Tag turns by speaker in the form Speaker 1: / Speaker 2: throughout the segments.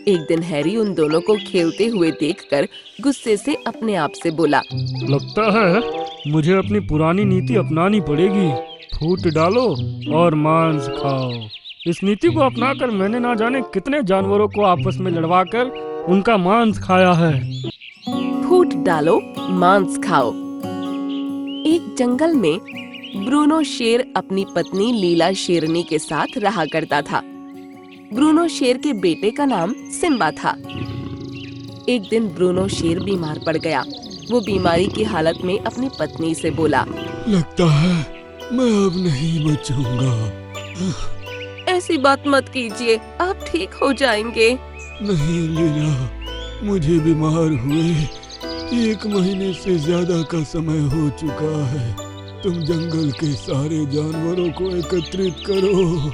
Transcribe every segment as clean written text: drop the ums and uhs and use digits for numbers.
Speaker 1: एक दिन हैरी उन दोनों को खेलते हुए देखकर गुस्से से अपने आप से बोला,
Speaker 2: लगता है मुझे अपनी पुरानी नीति अपनानी पड़ेगी। फूट डालो और मांस खाओ। इस नीति को अपनाकर मैंने ना जाने कितने जानवरों को आपस में लड़वाकर उनका मांस खाया है।
Speaker 1: फूट डालो, मांस खाओ। एक जंगल में ब्रूनो शेर अपनी पत्नी लीला शेरनी के साथ रहा करता था। ब्रूनो शेर के बेटे का नाम सिम्बा था। एक दिन ब्रूनो शेर बीमार पड़ गया। वो बीमारी की हालत में अपनी पत्नी से बोला,
Speaker 3: लगता है मैं अब नहीं बचूंगा।
Speaker 1: ऐसी बात मत कीजिए, आप ठीक हो जाएंगे।
Speaker 3: नहीं लीला, मुझे बीमार हुए 1 महीने से ज्यादा का समय हो चुका है। तुम जंगल के सारे जानवरों को एकत्रित करो।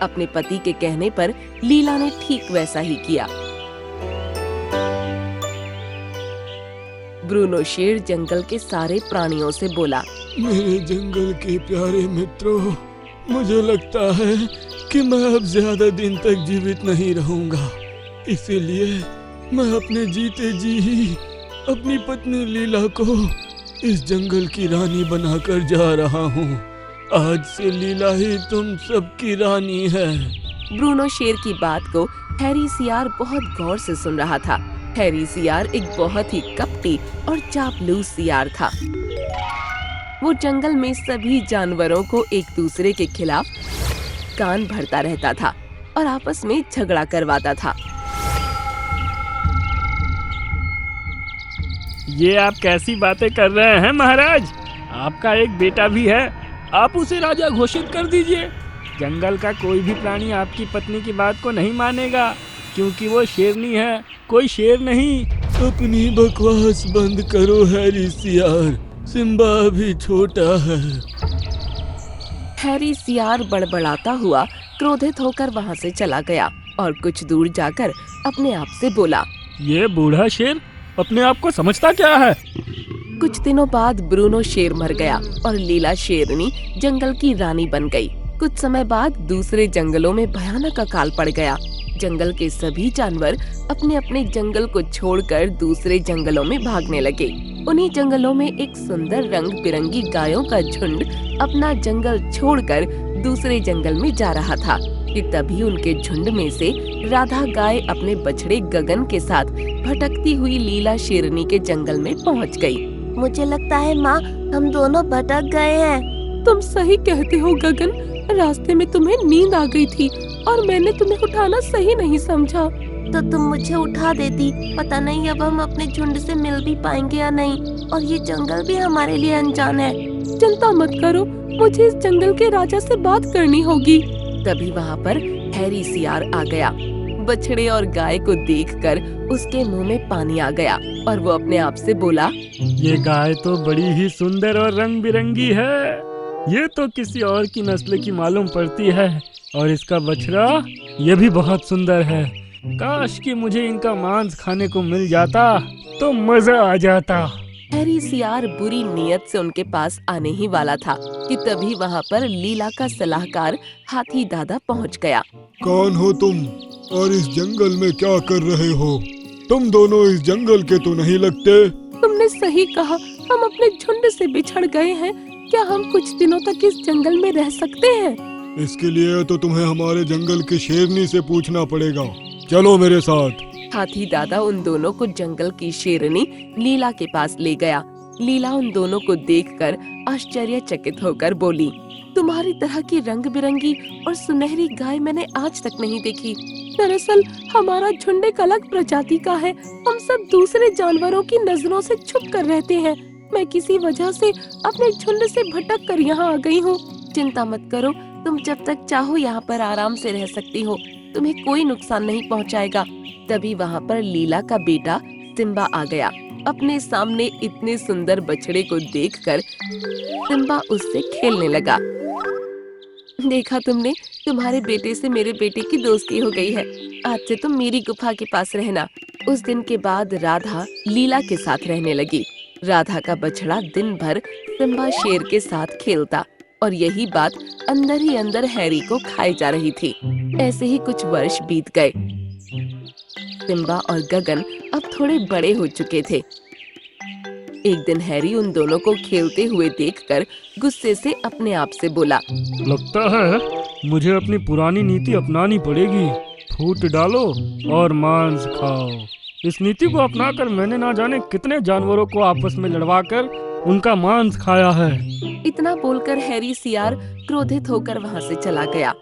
Speaker 1: अपने पति के कहने पर लीला ने ठीक वैसा ही किया। ब्रूनो शेर जंगल के सारे प्राणियों से बोला,
Speaker 3: मेरे जंगल के प्यारे मित्रों, मुझे लगता है कि मैं अब ज्यादा दिन तक जीवित नहीं रहूंगा। इसीलिए मैं अपने जीते जी ही अपनी पत्नी लीला को इस जंगल की रानी बनाकर जा रहा हूँ। आज से लीला ही तुम सबकी रानी है।
Speaker 1: ब्रूनो शेर की बात को हैरी सियार बहुत गौर से सुन रहा था। हैरी सियार एक बहुत ही कपटी और चापलूस सियार था। वो जंगल में सभी जानवरों को एक दूसरे के खिलाफ कान भरता रहता था और आपस में झगड़ा करवाता था।
Speaker 2: ये आप कैसी बातें कर रहे हैं महाराज? आपका एक बेटा भी है, आप उसे राजा घोषित कर दीजिए। जंगल का कोई भी प्राणी आपकी पत्नी की बात को नहीं मानेगा, क्योंकि वो शेरनी है, कोई शेर नहीं।
Speaker 3: अपनी बकवास बंद करो हैरी सियार, सिम्बा अभी छोटा है।
Speaker 1: हैरी सियार बड़बड़ाता हुआ क्रोधित होकर वहाँ से चला गया और कुछ दूर जाकर अपने आप से बोला,
Speaker 2: ये बूढ़ा शेर अपने आप को समझता क्या है?
Speaker 1: कुछ दिनों बाद ब्रूनो शेर मर गया और लीला शेरनी जंगल की रानी बन गई। कुछ समय बाद दूसरे जंगलों में भयानक अकाल पड़ गया। जंगल के सभी जानवर अपने अपने जंगल को छोड़कर दूसरे जंगलों में भागने लगे। उन्हीं जंगलों में एक सुंदर रंग बिरंगी गायों का झुंड अपना जंगल छोड़कर दूसरे जंगल में जा रहा था कि तभी उनके झुंड में से राधा गाय अपने बछड़े गगन के साथ भटकती हुई लीला शेरनी के जंगल में पहुंच गई।
Speaker 4: मुझे लगता है माँ, हम दोनों भटक गए हैं।
Speaker 1: तुम सही कहते हो गगन, रास्ते में तुम्हें नींद आ गई थी और मैंने तुम्हें उठाना सही नहीं समझा।
Speaker 4: तो तुम मुझे उठा देती। पता नहीं अब हम अपने झुंड से मिल भी पाएंगे या नहीं, और ये जंगल भी हमारे लिए अनजान है।
Speaker 1: चिंता मत करो, मुझे इस जंगल के राजा से बात करनी होगी। तभी वहाँ पर हैरी सियार आ गया। बछड़े और गाय को देखकर उसके मुंह में पानी आ गया और वो अपने आप से बोला,
Speaker 2: ये गाय तो बड़ी ही सुंदर और रंग बिरंगी है। ये तो किसी और की नस्ल की मालूम पड़ती है। और इसका बछड़ा, ये भी बहुत सुंदर है। काश कि मुझे इनका मांस खाने को मिल जाता तो मजा आ जाता।
Speaker 1: हैरी सियार बुरी नीयत से उनके पास आने ही वाला था कि तभी वहाँ पर लीला का सलाहकार हाथी दादा पहुँच गया।
Speaker 3: कौन हो तुम और इस जंगल में क्या कर रहे हो? तुम दोनों इस जंगल के तो नहीं लगते।
Speaker 1: तुमने सही कहा, हम अपने झुंड से बिछड़ गए हैं। क्या हम कुछ दिनों तक इस जंगल में रह सकते हैं?
Speaker 3: इसके लिए तो तुम्हें हमारे जंगल की शेरनी से पूछना पड़ेगा। चलो मेरे साथ।
Speaker 1: हाथी दादा उन दोनों को जंगल की शेरनी लीला के पास ले गया। लीला उन दोनों को देखकर आश्चर्यचकित होकर बोली, तुम्हारी तरह की रंग बिरंगी और सुनहरी गाय मैंने आज तक नहीं देखी। दरअसल हमारा झुंड एक अलग प्रजाति का है। हम सब दूसरे जानवरों की नजरों से छुप कर रहते हैं। मैं किसी वजह से अपने झुंड से भटक कर यहाँ आ गई हूँ। चिंता मत करो, तुम जब तक चाहो यहाँ पर आराम से रह सकती हो। तुम्हें कोई नुकसान नहीं पहुँचाएगा। तभी वहाँ पर लीला का बेटा सिम्बा आ गया। अपने सामने इतने सुंदर बछड़े को देखकर सिम्बा उससे खेलने लगा। देखा तुमने, तुम्हारे बेटे से मेरे बेटे की दोस्ती हो गई है। आज से तुम मेरी गुफा के पास रहना। उस दिन के बाद राधा लीला के साथ रहने लगी। राधा का बछड़ा दिन भर सिम्बा शेर के साथ खेलता। और यही बात अंदर ही अंदर हैरी को खाई जा रही थी। ऐसे ही कुछ वर्ष बीत गए। सिम्बा और गगन अब थोड़े बड़े हो चुके थे। एक दिन हैरी उन दोनों को खेलते हुए देखकर गुस्से से अपने आप से बोला,
Speaker 2: लगता है मुझे अपनी पुरानी नीति अपनानी पड़ेगी। फूट डालो और मांस खाओ। इस नीति को अपनाकर मैंने ना जाने कितने जानवरों को आपस में लड़वाकर उनका मांस खाया है।
Speaker 1: इतना बोलकर हैरी सियार क्रोधित होकर वहाँ से चला गया।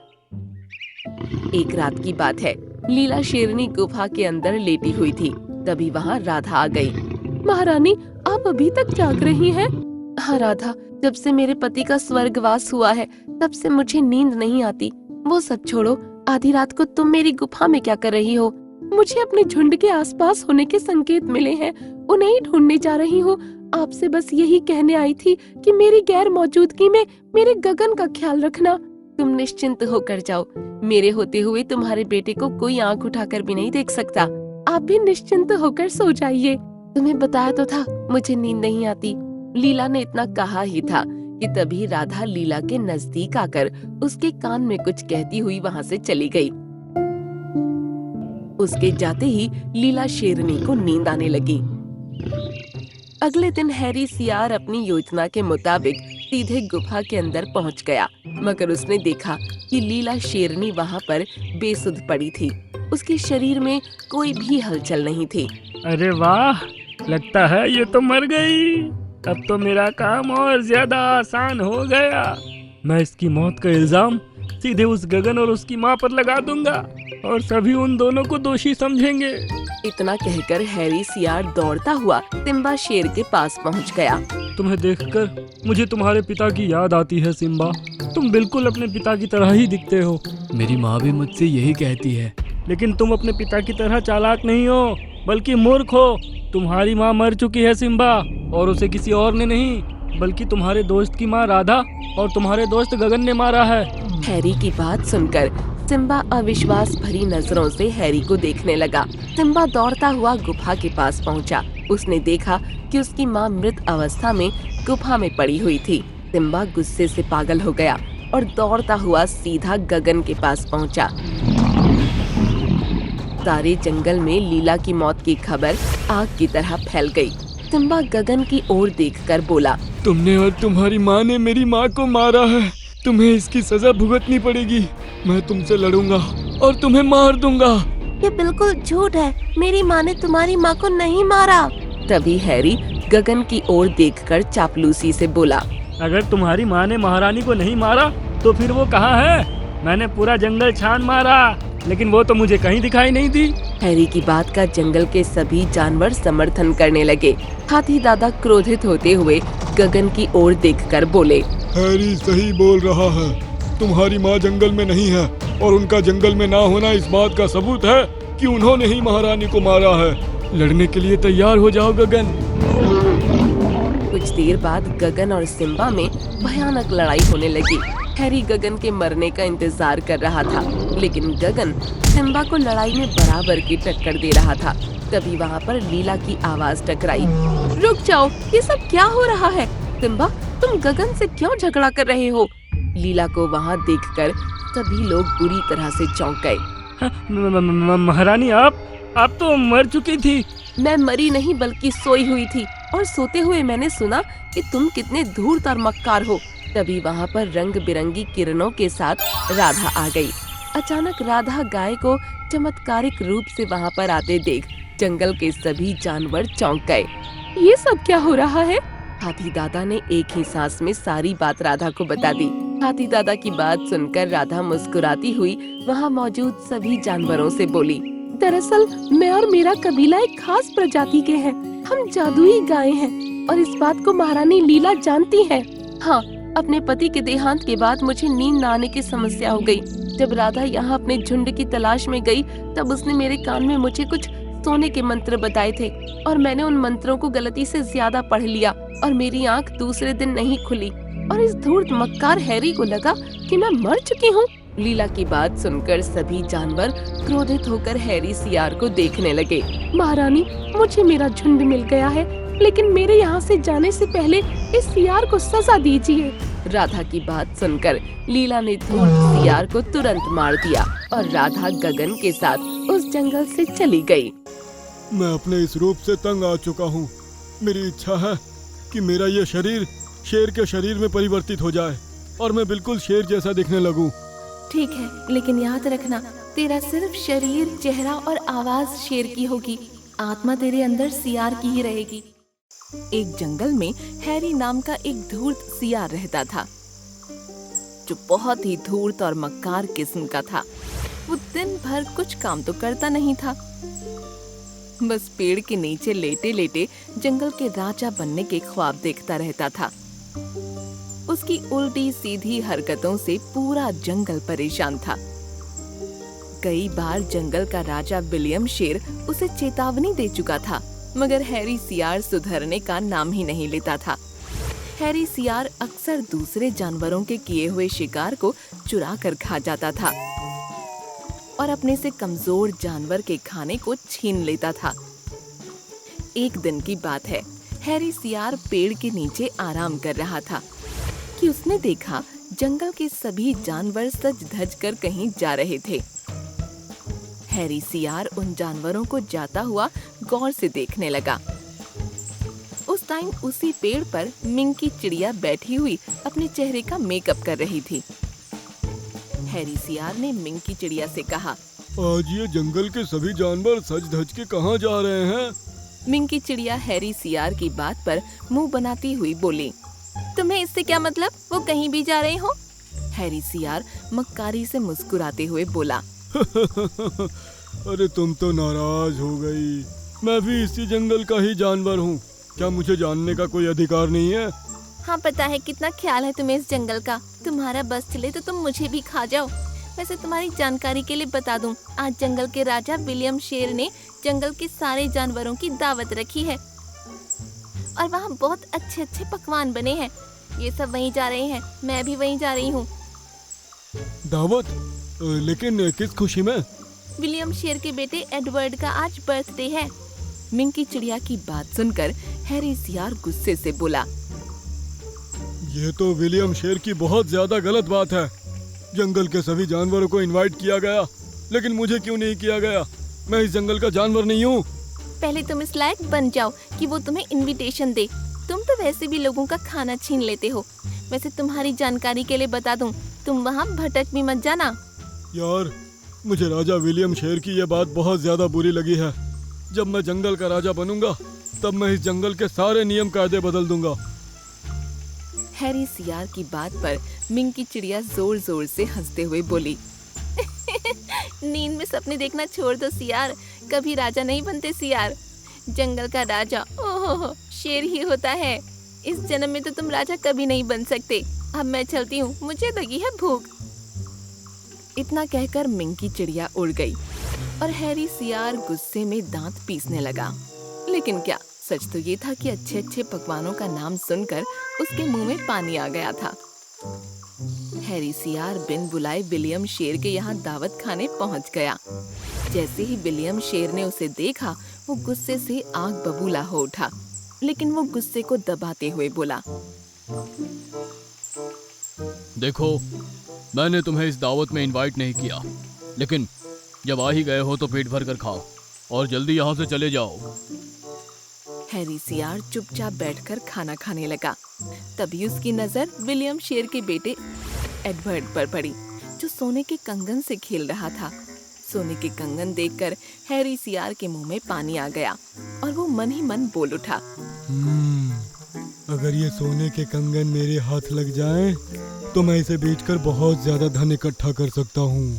Speaker 1: एक रात की बात है, लीला शेरनी गुफा के अंदर लेटी हुई थी। तभी वहाँ राधा आ गई। महारानी, आप अभी तक जाग रही हैं? हाँ राधा, जब से मेरे पति का स्वर्गवास हुआ है तब से मुझे नींद नहीं आती। वो सब छोड़ो, आधी रात को तुम मेरी गुफा में क्या कर रही हो? मुझे अपने झुंड के आसपास होने के संकेत मिले हैं, उन्हें ही ढूंढने जा रही हूँ। आपसे बस यही कहने आई थी कि मेरी गैर मौजूदगी में मेरे गगन का ख्याल रखना। तुम निश्चिंत होकर जाओ, मेरे होते हुए तुम्हारे बेटे को कोई आंख उठाकर भी नहीं देख सकता। आप भी निश्चिंत होकर सो जाइए। तुम्हें बताया तो था मुझे नींद नहीं आती। लीला ने इतना कहा ही था कि तभी राधा लीला के नजदीक आकर उसके कान में कुछ कहती हुई वहाँ से चली गई। उसके जाते ही लीला शेरनी को नींद आने लगी। अगले दिन हैरी सियार अपनी योजना के मुताबिक सीधे गुफा के अंदर पहुंच गया, मगर उसने देखा कि लीला शेरनी वहां पर बेसुध पड़ी थी। उसके शरीर में कोई भी हलचल नहीं थी।
Speaker 2: अरे वाह, लगता है ये तो मर गई। अब तो मेरा काम और ज्यादा आसान हो गया। मैं इसकी मौत का इल्जाम सीधे उस गगन और उसकी माँ पर लगा दूंगा और सभी उन दोनों को दोषी समझेंगे।
Speaker 1: इतना कहकर हैरी सियार दौड़ता हुआ सिम्बा शेर के पास पहुंच गया।
Speaker 2: तुम्हें देखकर मुझे तुम्हारे पिता की याद आती है सिम्बा। तुम बिल्कुल अपने पिता की तरह ही दिखते हो।
Speaker 3: मेरी माँ भी मुझसे यही कहती है।
Speaker 2: लेकिन तुम अपने पिता की तरह चालाक नहीं हो, बल्कि मूर्ख हो। तुम्हारी माँ मर चुकी है सिम्बा, और उसे किसी और ने नहीं बल्कि तुम्हारे दोस्त की माँ राधा और तुम्हारे दोस्त गगन ने मारा है।
Speaker 1: हैरी की बात सुनकर सिम्बा अविश्वास भरी नजरों से हैरी को देखने लगा। सिम्बा दौड़ता हुआ गुफा के पास पहुंचा। उसने देखा कि उसकी माँ मृत अवस्था में गुफा में पड़ी हुई थी। सिम्बा गुस्से से पागल हो गया और दौड़ता हुआ सीधा गगन के पास पहुंचा। सारे जंगल में लीला की मौत की खबर आग की तरह फैल गई। सिम्बा गगन की ओर देखकर बोला,
Speaker 3: तुमने और तुम्हारी माँ ने मेरी माँ को मारा है। तुम्हें इसकी सजा भुगतनी पड़ेगी। मैं तुमसे लड़ूंगा और तुम्हें मार दूंगा।
Speaker 4: ये बिल्कुल झूठ है, मेरी माँ ने तुम्हारी माँ को नहीं मारा।
Speaker 1: तभी हैरी गगन की ओर देखकर चापलूसी से बोला,
Speaker 2: अगर तुम्हारी माँ ने महारानी को नहीं मारा तो फिर वो कहाँ है? मैंने पूरा जंगल छान मारा, लेकिन वो तो मुझे कहीं दिखाई नहीं दी।
Speaker 1: हैरी की बात का जंगल के सभी जानवर समर्थन करने लगे। हाथी दादा क्रोधित होते हुए गगन की ओर देखकर बोले,
Speaker 3: हैरी सही बोल रहा है। तुम्हारी माँ जंगल में नहीं है और उनका जंगल में ना होना इस बात का सबूत है कि उन्होंने ही महारानी को मारा है। लड़ने के लिए तैयार हो जाओ गगन।
Speaker 1: कुछ देर बाद गगन और सिम्बा में भयानक लड़ाई होने लगी। हैरी गगन के मरने का इंतजार कर रहा था, लेकिन गगन सिम्बा को लड़ाई में बराबर की टक्कर दे रहा था। तभी वहाँ पर लीला की आवाज टकराई। रुक जाओ, ये सब क्या हो रहा है? सिम्बा, तुम गगन से क्यों झगड़ा कर रहे हो? लीला को वहाँ देखकर सभी लोग बुरी तरह से चौंक गए।
Speaker 2: महारानी, आप तो मर चुकी थी।
Speaker 1: मैं मरी नहीं बल्कि सोई हुई थी, और सोते हुए मैंने सुना कि तुम कितने धूर्त और मक्कार हो। तभी वहाँ पर रंग बिरंगी किरणों के साथ राधा आ गई। अचानक राधा गाय को चमत्कारिक रूप से वहाँ पर आते देख जंगल के सभी जानवर चौंक गए। ये सब क्या हो रहा है? हाथी दादा ने एक ही सांस में सारी बात राधा को बता दी। हाथी दादा की बात सुनकर राधा मुस्कुराती हुई वहाँ मौजूद सभी जानवरों से बोली, दरअसल मैं और मेरा कबीला एक खास प्रजाति के हैं। हम जादुई गाय हैं और इस बात को महारानी लीला जानती है। हाँ, अपने पति के देहांत के बाद मुझे नींद न आने की समस्या हो गई। जब राधा यहाँ अपने झुंड की तलाश में गई तब उसने मेरे कान में मुझे कुछ सोने के मंत्र बताए थे और मैंने उन मंत्रों को गलती से ज्यादा पढ़ लिया और मेरी आंख दूसरे दिन नहीं खुली और इस धूर्त मक्कार हैरी को लगा कि मैं मर चुकी हूँ। लीला की बात सुनकर सभी जानवर क्रोधित होकर हैरी सियार को देखने लगे। महारानी, मुझे मेरा झुंड मिल गया है, लेकिन मेरे यहाँ से जाने से पहले इस सियार को सजा दीजिए। राधा की बात सुनकर लीला ने धूर्त सियार को तुरंत मार दिया और राधा गगन के साथ उस जंगल से चली गई।
Speaker 3: मैं अपने इस रूप से तंग आ चुका हूँ। मेरी इच्छा है कि मेरा ये शरीर शेर के शरीर में परिवर्तित हो जाए और मैं बिल्कुल शेर जैसा दिखने लगूं।
Speaker 4: ठीक है, लेकिन याद रखना, तेरा सिर्फ शरीर, चेहरा और आवाज शेर की होगी, आत्मा तेरे अंदर सियार की ही रहेगी।
Speaker 1: एक जंगल में हैरी नाम का एक धूर्त सियार रहता था, जो बहुत ही धूर्त और मक्कार किस्म का था। वो दिन भर कुछ काम तो करता नहीं था, बस पेड़ के नीचे लेटे लेटे जंगल के राजा बनने के ख्वाब देखता रहता था। उसकी उल्टी सीधी हरकतों से पूरा जंगल परेशान था। कई बार जंगल का राजा विलियम शेर उसे चेतावनी दे चुका था, मगर हैरी सियार सुधरने का नाम ही नहीं लेता था। हैरी सियार अक्सर दूसरे जानवरों के किए हुए शिकार को चुरा कर खा जाता था और अपने से कमजोर जानवर के खाने को छीन लेता था। एक दिन की बात है, हैरी सियार पेड़ के नीचे आराम कर रहा था कि उसने देखा जंगल के सभी जानवर सज धज कर कहीं जा रहे थे। हैरी सियार उन जानवरों को जाता हुआ गौर से देखने लगा। उस टाइम उसी पेड़ पर मिंकी चिड़िया बैठी हुई अपने चेहरे का मेकअप कर रही थी। हैरी सियार ने मिंकी चिड़िया से कहा,
Speaker 3: आज ये जंगल के सभी जानवर सज धज के कहाँ जा रहे हैं?
Speaker 1: मिंकी चिड़िया हैरी सियार की बात पर मुंह बनाती हुई बोली,
Speaker 4: तुम्हें इससे क्या मतलब? वो कहीं भी जा रहे हो?
Speaker 1: हैरी सियार मक्कारी से मुस्कुराते हुए बोला,
Speaker 3: अरे तुम तो नाराज हो गई। मैं भी इसी जंगल का ही जानवर हूँ। क्या मुझे जानने का कोई अधिकार नहीं है?
Speaker 4: हाँ, पता है कितना ख्याल है तुम्हें इस जंगल का। तुम्हारा बस चले तो तुम मुझे भी खा जाओ। वैसे तुम्हारी जानकारी के लिए बता दूं, आज जंगल के राजा विलियम शेर ने जंगल के सारे जानवरों की दावत रखी है और वहाँ बहुत अच्छे अच्छे पकवान बने हैं। ये सब वहीं जा रहे हैं, मैं भी वहीं जा रही हूँ।
Speaker 3: दावत? लेकिन किस खुशी में?
Speaker 4: विलियम शेर के बेटे एडवर्ड का आज बर्थडे है।
Speaker 1: मिंकी चिड़िया की बात सुनकर हैरी सियार गुस्से से बोला,
Speaker 3: ये तो विलियम शेर की बहुत ज्यादा गलत बात है। जंगल के सभी जानवरों को इनवाइट किया गया, लेकिन मुझे क्यों नहीं किया गया? मैं इस जंगल का जानवर नहीं हूँ।
Speaker 4: पहले तुम इस लायक बन जाओ कि वो तुम्हें इनविटेशन दे। तुम तो वैसे भी लोगों का खाना छीन लेते हो। वैसे तुम्हारी जानकारी के लिए बता दूं, तुम वहाँ भटक भी मत जाना।
Speaker 3: यार, मुझे राजा विलियम शेर की ये बात बहुत ज्यादा बुरी लगी है। जब मैं जंगल का राजा बनूंगा, तब मैं इस जंगल के सारे नियम कायदे बदल दूंगा।
Speaker 1: हैरी सियार की बात पर मिंकी चिड़िया जोर जोर से हंसते हुए बोली,
Speaker 4: नींद में सपने देखना छोड़ दो सियार, कभी राजा नहीं बनते सियार। जंगल का राजा ओहो शेर ही होता है। इस जन्म में तो तुम राजा कभी नहीं बन सकते। अब मैं चलती हूँ, मुझे लगी है भूख।
Speaker 1: इतना कहकर मिंकी चिड़िया उड़ गई और हैरी सियार गुस्से में दांत पीसने लगा। लेकिन क्या, सच तो ये था कि अच्छे अच्छे पकवानों का नाम सुनकर उसके मुंह में पानी आ गया था। हैरी सियार बिन बुलाए विलियम शेर के यहाँ दावत खाने पहुँच गया। जैसे ही विलियम शेर ने उसे देखा, वो गुस्से से आग बबूला हो उठा, लेकिन वो गुस्से को दबाते हुए बोला,
Speaker 5: देखो, मैंने तुम्हें इस दावत में इनवाइट नहीं किया, लेकिन जब आ ही गए हो तो पेट भर कर खाओ और जल्दी यहाँ से चले जाओ।
Speaker 1: हैरी सियार चुपचाप बैठकर खाना खाने लगा। तभी उसकी नजर विलियम शेर के बेटे एडवर्ड पर पड़ी, जो सोने के कंगन से खेल रहा था। सोने के कंगन देखकर हैरी सियार के मुंह में पानी आ गया और वो मन ही मन बोल उठा,
Speaker 3: अगर ये सोने के कंगन मेरे हाथ लग जाएं, तो मैं इसे बेचकर बहुत ज्यादा धन इकट्ठा कर सकता हूँ।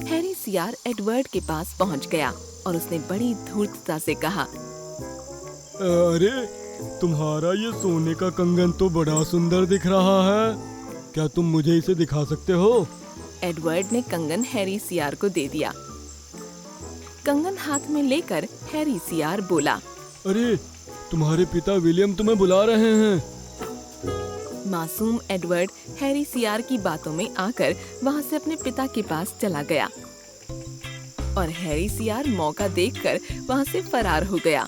Speaker 1: हैरी सियार एडवर्ड के पास पहुँच गया और उसने बड़ी धूर्तता से कहा,
Speaker 3: अरे, तुम्हारा ये सोने का कंगन तो बड़ा सुंदर दिख रहा है। क्या तुम मुझे इसे दिखा सकते हो?
Speaker 1: एडवर्ड ने कंगन हैरी सियार को दे दिया। कंगन हाथ में लेकर हैरी सियार बोला,
Speaker 3: अरे, तुम्हारे पिता विलियम तुम्हें बुला रहे हैं।
Speaker 1: मासूम एडवर्ड हैरी सियार की बातों में आकर वहां से अपने पिता के पास चला गया और हैरी सियार मौका देखकर वहां से फरार हो गया।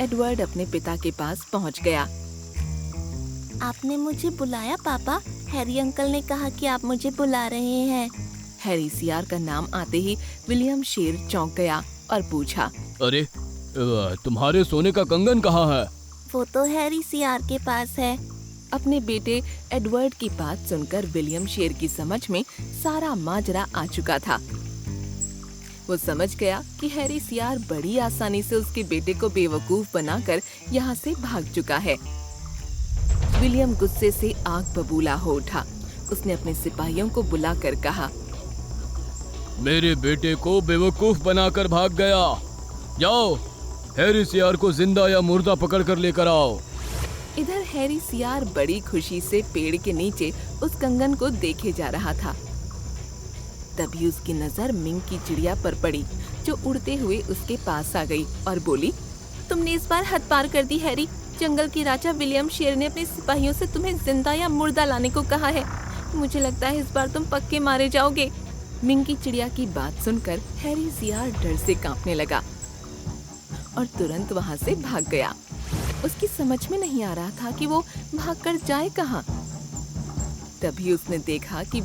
Speaker 1: एडवर्ड अपने पिता के पास पहुंच गया।
Speaker 4: आपने मुझे बुलाया पापा? हैरी अंकल ने कहा कि आप मुझे बुला रहे हैं।
Speaker 1: हैरी सियार का नाम आते ही विलियम शेर चौंक गया और पूछा,
Speaker 5: अरे तुम्हारे सोने का कंगन कहाँ है?
Speaker 4: वो तो हैरी सियार के पास है।
Speaker 1: अपने बेटे एडवर्ड की बात सुनकर विलियम शेर की समझ में सारा माजरा आ चुका था। वो समझ गया कि हैरी सियार बड़ी आसानी से उसके बेटे को बेवकूफ बनाकर यहाँ से भाग चुका है। विलियम गुस्से से आग बबूला हो उठा। उसने अपने सिपाहियों को बुलाकर कहा,
Speaker 5: मेरे बेटे को बेवकूफ बनाकर भाग गया। जाओ, हैरी सियार को जिंदा या मुर्दा पकड़ कर लेकर आओ।
Speaker 1: इधर हैरी सियार बड़ी खुशी से पेड़ के नीचे उस कंगन को देखे जा रहा था। तभी उसकी नजर मिंग की चिड़िया पर पड़ी, जो उड़ते हुए उसके पास आ गई और बोली,
Speaker 4: तुमने इस बार हद पार कर दी हैरी। जंगल के राजा विलियम शेर ने अपने सिपाहियों से तुम्हें जिंदा या मुर्दा लाने को कहा है। मुझे लगता है इस बार तुम पक्के मारे जाओगे।
Speaker 1: मिंग की चिड़िया की बात सुनकर हैरी सियार डर से कांपने लगा और तुरंत वहां से भाग गया। उसकी समझ में नहीं आ रहा था कि वो भागकर जाए कहाँ। तभी उसने देखा कि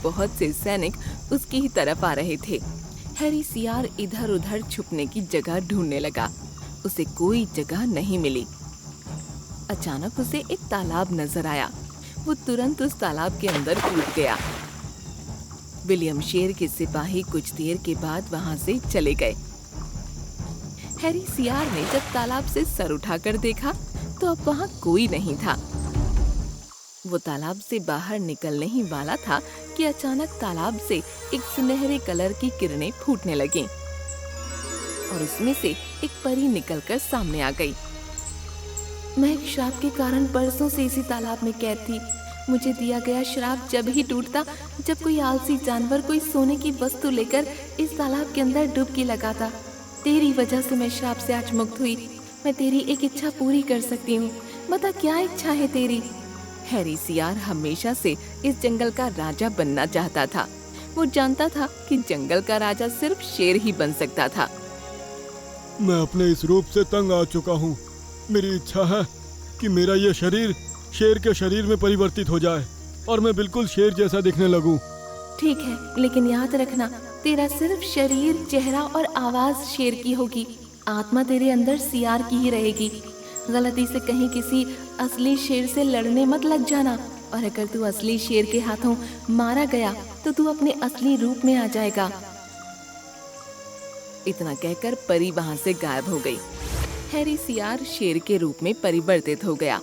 Speaker 1: बहुत से सैनिक उसकी ही तरफ आ रहे थे। हैरी सियार इधर उधर छुपने की जगह ढूंढने लगा। उसे कोई जगह नहीं मिली। अचानक उसे एक तालाब नजर आया। वो तुरंत उस तालाब के अंदर कूद गया। विलियम शेर के सिपाही कुछ देर के बाद वहां से चले गए। हैरी सियार ने जब तालाब से सर उठाकर देखा तो अब वहां कोई नहीं था। वो तालाब से बाहर निकलने ही वाला था कि अचानक तालाब से एक सुनहरे कलर की किरणें फूटने लगीं और उसमें से एक परी निकलकर सामने आ गई। मैं एक श्राप के कारण बरसों से इसी तालाब में कैद थी। मुझे दिया गया श्राप जब ही टूटता जब कोई आलसी जानवर कोई सोने की वस्तु लेकर इस तालाब के अंदर डुबकी लगाता। तेरी वजह से मैं श्राप से आज मुक्त हुई। मैं तेरी एक इच्छा पूरी कर सकती हूँ। बता क्या इच्छा है तेरी? हैरी सियार हमेशा से इस जंगल का राजा बनना चाहता था। वो जानता था कि जंगल का राजा सिर्फ शेर ही बन सकता था।
Speaker 3: मैं अपने इस रूप से तंग आ चुका हूँ। मेरी इच्छा है कि मेरा ये शरीर शेर के शरीर में परिवर्तित हो जाए और मैं बिल्कुल शेर जैसा दिखने लगूं।
Speaker 4: ठीक है, लेकिन याद रखना तेरा सिर्फ शरीर, चेहरा और आवाज शेर की होगी। आत्मा तेरे अंदर सियार की ही रहेगी। गलती से कहीं किसी असली शेर से लड़ने मत लग जाना, और अगर तू असली शेर के हाथों मारा गया तो तू अपने असली रूप में आ जाएगा।
Speaker 1: इतना कहकर परी वहां से गायब हो गई। हैरी सियार शेर के रूप में परिवर्तित हो गया।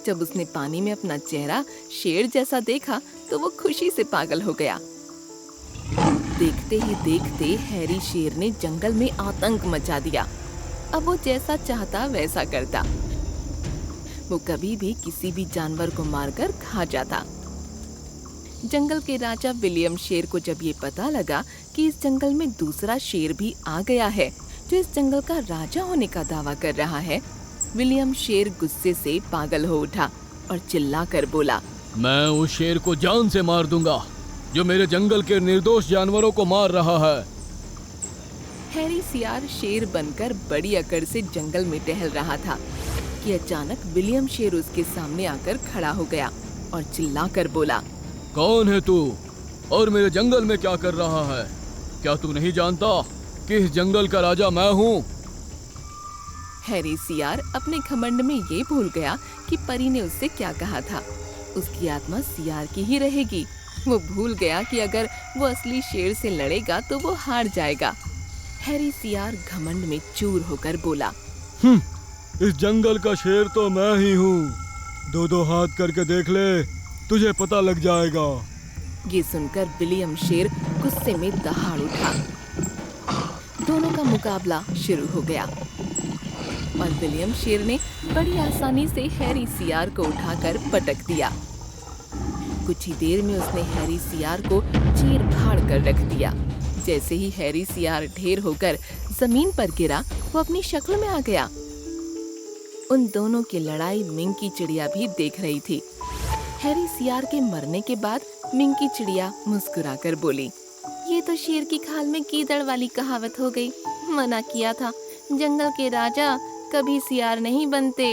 Speaker 1: जब उसने पानी में अपना चेहरा शेर जैसा देखा तो वो खुशी से पागल हो गया। देखते ही देखते हैरी शेर ने जंगल में आतंक मचा दिया। अब वो जैसा चाहता वैसा करता। वो कभी भी किसी भी जानवर को मारकर खा जाता। जंगल के राजा विलियम शेर को जब ये पता लगा कि इस जंगल में दूसरा शेर भी आ गया है जो इस जंगल का राजा होने का दावा कर रहा है, विलियम शेर गुस्से से पागल हो उठा और चिल्लाकर बोला,
Speaker 5: मैं उस शेर को जान से मार दूंगा जो मेरे जंगल के निर्दोष जानवरों को मार रहा है।
Speaker 1: हैरी सियार शेर बनकर बड़ी अकड़ से जंगल में टहल रहा था कि अचानक विलियम शेर उसके सामने आकर खड़ा हो गया और चिल्लाकर बोला,
Speaker 5: कौन है तू और मेरे जंगल में क्या कर रहा है? क्या तू नहीं जानता कि इस जंगल का राजा मैं हूँ?
Speaker 1: हैरी सियार अपने घमंड में ये भूल गया कि परी ने उससे क्या कहा था। उसकी आत्मा सियार की ही रहेगी। वो भूल गया कि अगर वो असली शेर से लड़ेगा तो वो हार जाएगा। हैरी सियार घमंड में चूर होकर बोला,
Speaker 3: इस जंगल का शेर तो मैं ही हूँ। दो हाथ करके देख ले, तुझे पता लग जाएगा।
Speaker 1: ये सुनकर विलियम शेर गुस्से में दहाड़ उठा। दोनों का मुकाबला शुरू हो गया और विलियम शेर ने बड़ी आसानी से हैरी सियार को उठाकर पटक दिया। कुछ ही देर में उसने हैरी सियार को चीर फाड़ कर रख दिया। जैसे ही हैरी सियार ढेर होकर जमीन पर गिरा, वो अपनी शक्ल में आ गया। उन दोनों की लड़ाई मिंग की चिड़िया भी देख रही थी। हैरी सियार के मरने के बाद मिंग की चिड़िया मुस्कुराकर बोली,
Speaker 4: ये तो शेर की खाल में कीदड़ वाली कहावत हो गई। मना किया था, जंगल के राजा कभी सियार नहीं बनते।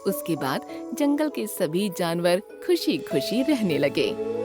Speaker 1: उसके बाद जंगल के सभी जानवर खुशी खुशी रहने लगे।